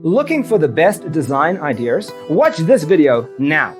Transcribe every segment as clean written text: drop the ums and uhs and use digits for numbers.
Looking for the best design ideas? Watch this video now.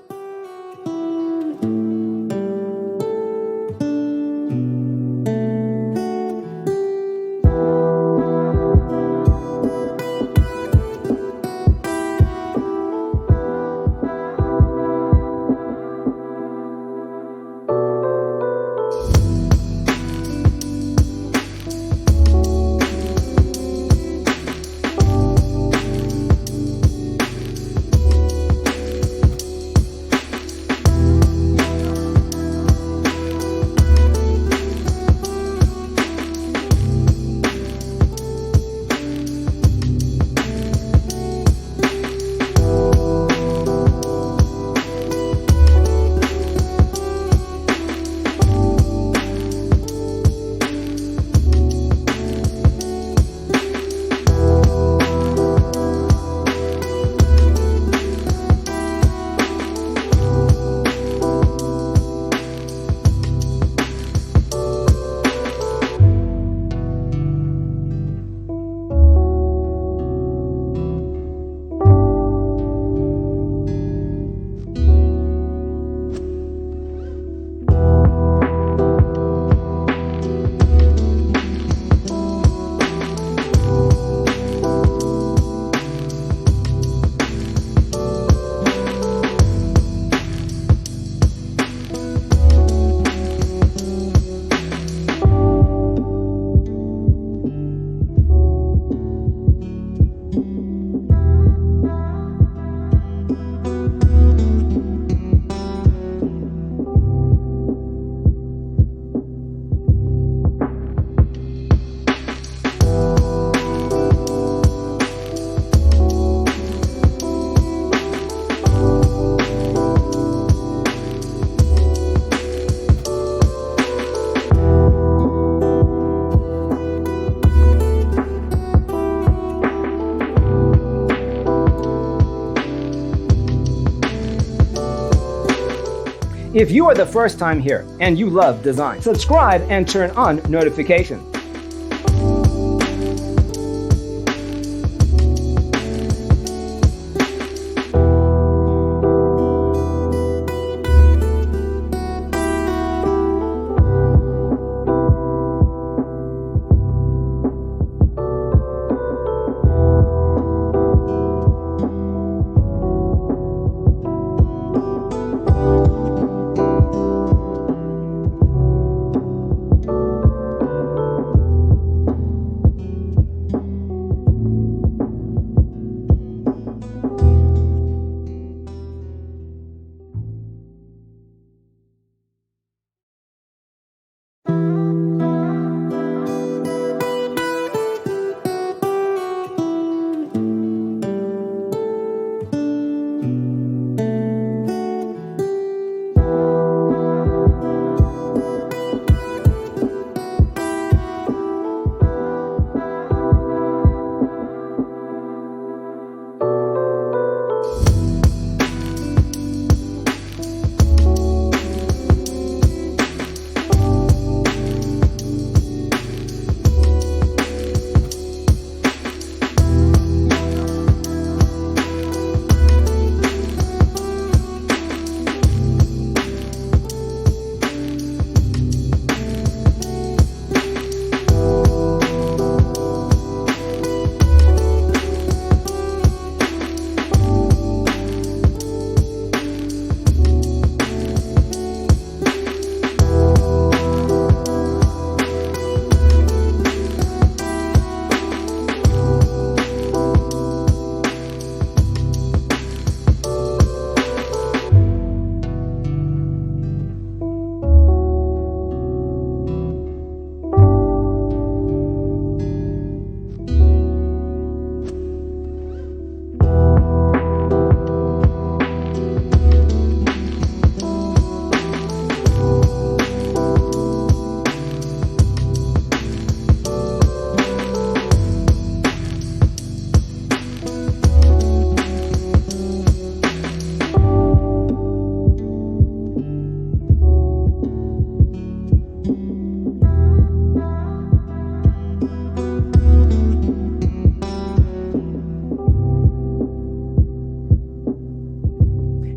If you are the first time here and you love design, subscribe and turn on notifications.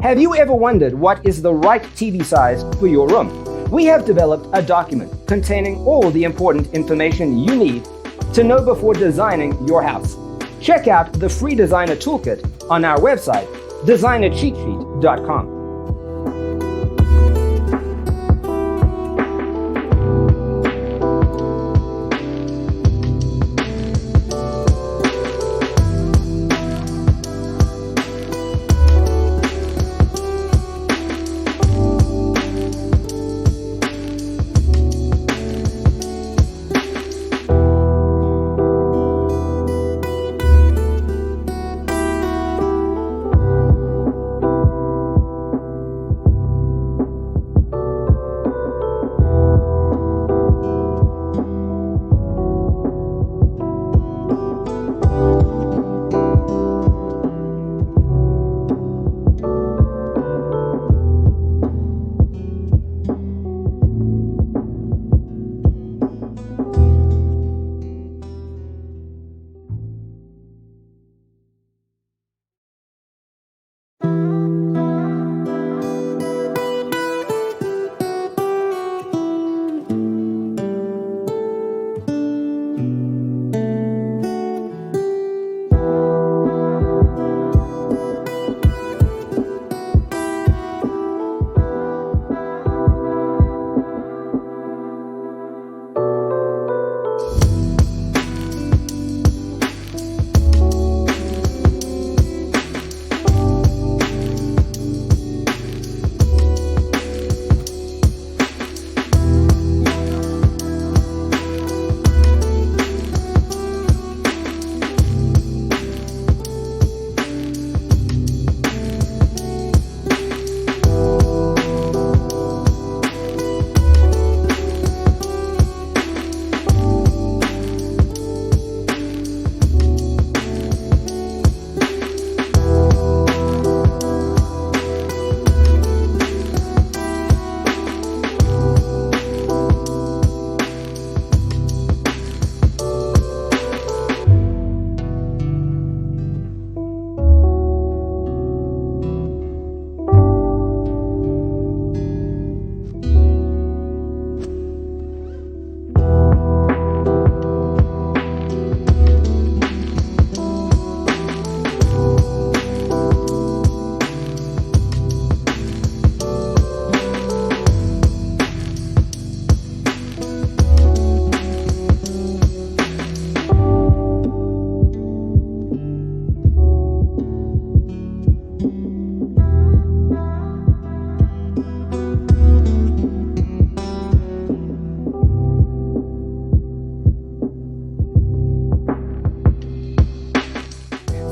Have you ever wondered what is the right TV size for your room? We have developed a document containing all the important information you need to know before designing your house. Check out the free designer toolkit on our website, designercheatsheet.com.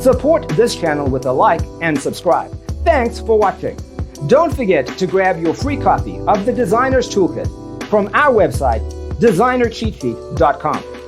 Support this channel with a like and subscribe. Thanks for watching. Don't forget to grab your free copy of the Designer's Toolkit from our website, designercheatsheet.com.